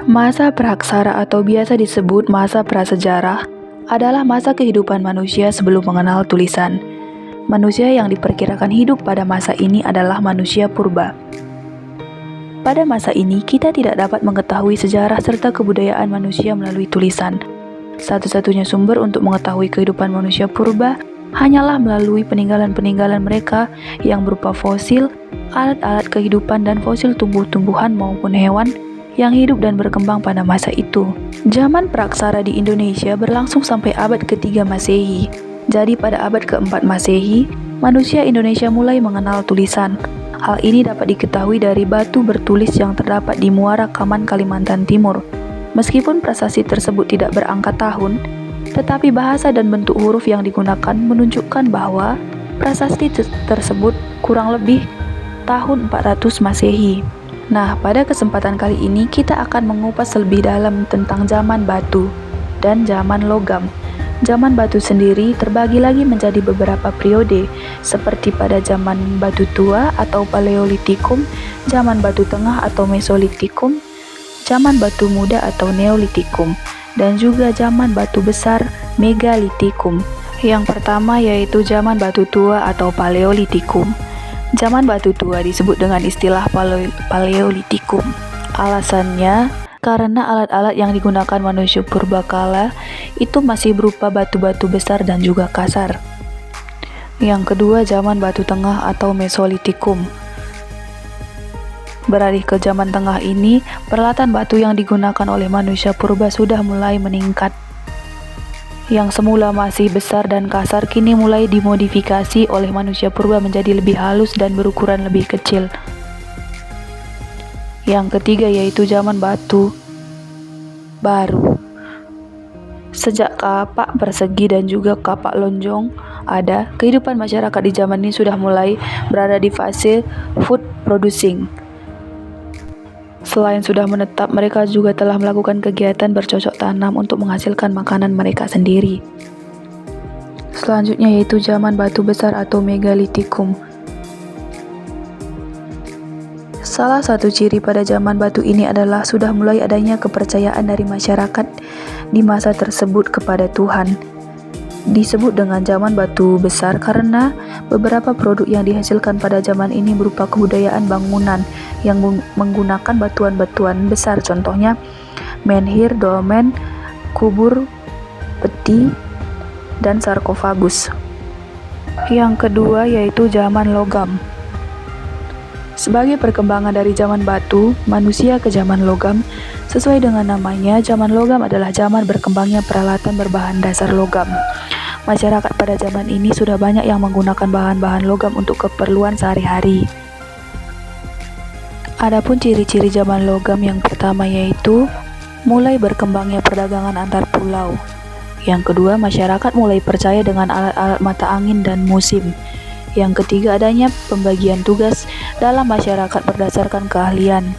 Masa praksara atau biasa disebut masa prasejarah adalah masa kehidupan manusia sebelum mengenal tulisan. Manusia yang diperkirakan hidup pada masa ini adalah manusia purba. Pada masa ini, kita tidak dapat mengetahui sejarah serta kebudayaan manusia melalui tulisan. Satu-satunya sumber untuk mengetahui kehidupan manusia purba hanyalah melalui peninggalan-peninggalan mereka yang berupa fosil, alat-alat kehidupan dan fosil tumbuh-tumbuhan maupun hewan yang hidup dan berkembang pada masa itu. Zaman praksara di Indonesia berlangsung sampai abad ke-3 Masehi. Jadi pada abad ke-4 Masehi, manusia Indonesia mulai mengenal tulisan. Hal ini dapat diketahui dari batu bertulis yang terdapat di Muara Kaman, Kalimantan Timur. Meskipun prasasti tersebut tidak berangka tahun, tetapi bahasa dan bentuk huruf yang digunakan menunjukkan bahwa prasasti tersebut kurang lebih tahun 400 Masehi. Nah, pada kesempatan kali ini kita akan mengupas lebih dalam tentang zaman batu dan zaman logam. Zaman batu sendiri terbagi lagi menjadi beberapa periode, seperti pada zaman batu tua atau Paleolitikum, zaman batu tengah atau Mesolitikum, zaman batu muda atau Neolitikum, dan juga zaman batu besar Megalitikum. Yang pertama yaitu zaman batu tua atau Paleolitikum. Zaman batu tua disebut dengan istilah Paleolitikum. Alasannya karena alat-alat yang digunakan manusia purbakala itu masih berupa batu-batu besar dan juga kasar. Yang kedua, zaman batu tengah atau Mesolitikum. Beralih ke zaman tengah ini, peralatan batu yang digunakan oleh manusia purba sudah mulai meningkat. Yang semula masih besar dan kasar kini mulai dimodifikasi oleh manusia purba menjadi lebih halus dan berukuran lebih kecil. Yang ketiga yaitu zaman batu baru. Sejak kapak persegi dan juga kapak lonjong ada, kehidupan masyarakat di zaman ini sudah mulai berada di fase food producing. Selain sudah menetap, mereka juga telah melakukan kegiatan bercocok tanam untuk menghasilkan makanan mereka sendiri. Selanjutnya yaitu zaman batu besar atau Megalitikum. Salah satu ciri pada zaman batu ini adalah sudah mulai adanya kepercayaan dari masyarakat di masa tersebut kepada Tuhan. Disebut dengan zaman batu besar karena beberapa produk yang dihasilkan pada zaman ini berupa kebudayaan bangunan yang menggunakan batuan-batuan besar, contohnya menhir, dolmen, kubur, peti, dan sarkofagus. Yang kedua yaitu zaman logam. Sebagai perkembangan dari zaman batu, manusia ke zaman logam, sesuai dengan namanya, zaman logam adalah zaman berkembangnya peralatan berbahan dasar logam. Masyarakat pada zaman ini sudah banyak yang menggunakan bahan-bahan logam untuk keperluan sehari-hari. Adapun ciri-ciri zaman logam yang pertama yaitu mulai berkembangnya perdagangan antar pulau. Yang kedua, masyarakat mulai percaya dengan alat-alat mata angin dan musim. Yang ketiga, adanya pembagian tugas dalam masyarakat berdasarkan keahlian.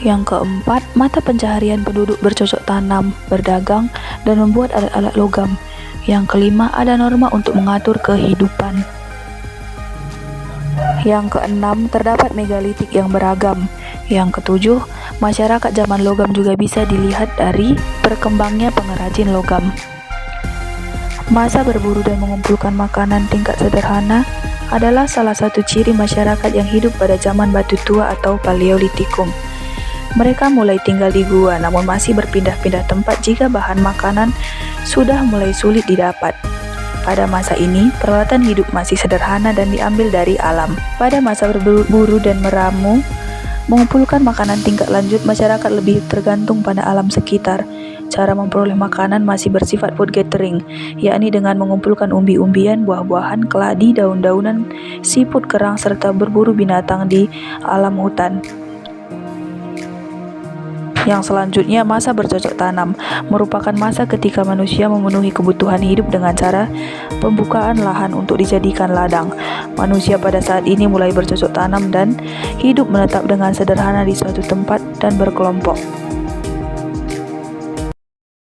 Yang keempat, mata pencaharian penduduk bercocok tanam, berdagang, dan membuat alat-alat logam. Yang kelima, ada norma untuk mengatur kehidupan. Yang keenam, terdapat megalitik yang beragam. Yang ketujuh, masyarakat zaman logam juga bisa dilihat dari berkembangnya pengrajin logam. Masa berburu dan mengumpulkan makanan tingkat sederhana adalah salah satu ciri masyarakat yang hidup pada zaman batu tua atau Paleolitikum. Mereka mulai tinggal di gua, namun masih berpindah-pindah tempat jika bahan makanan sudah mulai sulit didapat. Pada masa ini, peralatan hidup masih sederhana dan diambil dari alam. Pada masa berburu dan meramu, mengumpulkan makanan tingkat lanjut, masyarakat lebih tergantung pada alam sekitar. Cara memperoleh makanan masih bersifat food gathering, yakni dengan mengumpulkan umbi-umbian, buah-buahan, keladi, daun-daunan, siput, kerang, serta berburu binatang di alam hutan. Yang selanjutnya, masa bercocok tanam merupakan masa ketika manusia memenuhi kebutuhan hidup dengan cara pembukaan lahan untuk dijadikan ladang. Manusia pada saat ini mulai bercocok tanam dan hidup menetap dengan sederhana di suatu tempat dan berkelompok.